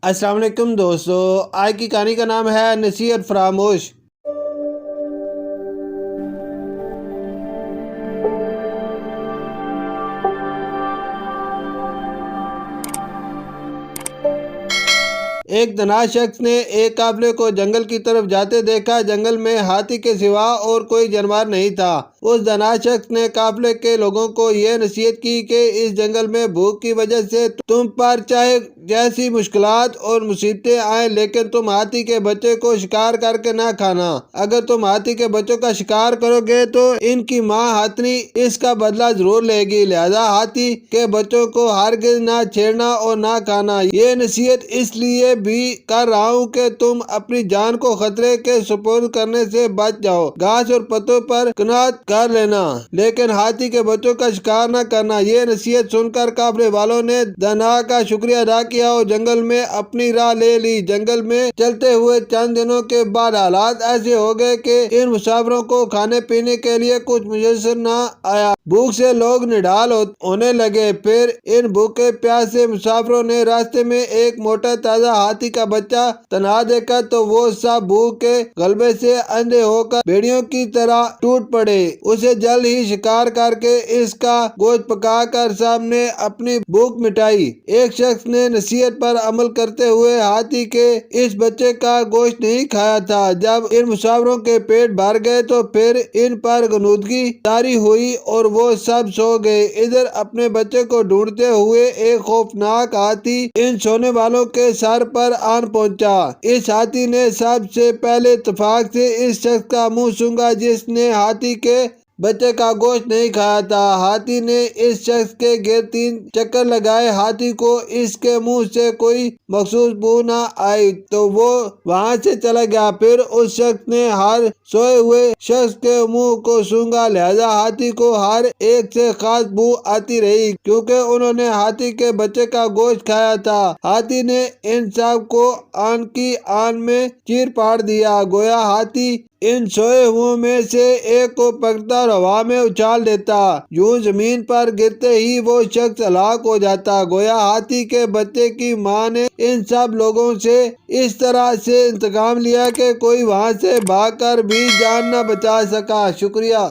السلام علیکم دوستو، آج کی کہانی کا نام ہے نصیحت فراموش۔ ایک دنا شخص نے ایک قافلے کو جنگل کی طرف جاتے دیکھا۔ جنگل میں ہاتھی کے سوا اور کوئی جانور نہیں تھا۔ اس دنا شخص نے قافلے کے لوگوں کو یہ نصیحت کی کہ اس جنگل میں بھوک کی وجہ سے تم پر چاہے جیسی مشکلات اور مصیبتیں آئیں، لیکن تم ہاتھی کے بچے کو شکار کر کے نہ کھانا۔ اگر تم ہاتھی کے بچوں کا شکار کرو گے تو ان کی ماں ہاتھنی اس کا بدلہ ضرور لے گی، لہذا ہاتھی کے بچوں کو ہرگز نہ چھیڑنا اور نہ کھانا۔ یہ نصیحت اس لیے بھی کر رہا ہوں کہ تم اپنی جان کو خطرے کے سپرد کرنے سے بچ جاؤ۔ گھاس اور پتوں پر قناعت کر لینا، لیکن ہاتھی کے بچوں کا شکار نہ کرنا۔ یہ نصیحت سن کر قافلے والوں نے دنا کا شکریہ ادا کیا اور جنگل میں اپنی راہ لے لی۔ جنگل میں چلتے ہوئے چند دنوں کے بعد حالات ایسے ہو گئے کہ ان مسافروں کو کھانے پینے کے لیے کچھ میسر نہ آیا۔ بھوک سے لوگ نڈال ہونے لگے۔ پھر ان بھوکے پیاسے مسافروں نے راستے میں ایک موٹا تازہ ہاتھی کا بچہ تنہا دیکھا تو وہ سب بھوک کے غلبے سے اندھے ہو کر بھیڑیوں کی طرح ٹوٹ پڑے۔ اسے جلد ہی شکار کر کے اس کا گوشت پکا کر سب نے اپنی بھوک مٹائی۔ ایک شخص نے نصیحت پر عمل کرتے ہوئے ہاتھی کے اس بچے کا گوشت نہیں کھایا تھا۔ جب ان مسافروں کے پیٹ بھر گئے تو پھر ان پر غنودگی طاری ہوئی اور وہ سب سو گئے۔ ادھر اپنے بچے کو ڈھونڈتے ہوئے ایک خوفناک ہاتھی ان سونے والوں کے سر پر آن پہنچا۔ اس ہاتھی نے سب سے پہلے اتفاق سے اس شخص کا منہ سونگھا جس نے ہاتھی کے بچے کا گوشت نہیں کھایا تھا۔ ہاتھی نے اس شخص کے گرد 3 چکر لگائے۔ ہاتھی کو اس کے منہ سے کوئی مخصوص بو نہ آئی تو وہ وہاں سے چلا گیا۔ پھر اس شخص نے ہر سوئے ہوئے شخص کے منہ کو سونگھا، لہذا ہاتھی کو ہر ایک سے خاص بو آتی رہی کیونکہ انہوں نے ہاتھی کے بچے کا گوشت کھایا تھا۔ ہاتھی نے ان سب کو آن کی آن میں چیر پاڑ دیا۔ گویا ہاتھی ان سوئے ہوئے میں سے ایک کو پکڑتا اور ہوا میں اچھال دیتا، یوں زمین پر گرتے ہی وہ شخص ہلاک ہو جاتا۔ گویا ہاتھی کے بچے کی ماں نے ان سب لوگوں سے اس طرح سے انتقام لیا کہ کوئی وہاں سے بھاگ کر بھی جان نہ بچا سکا۔ شکریہ۔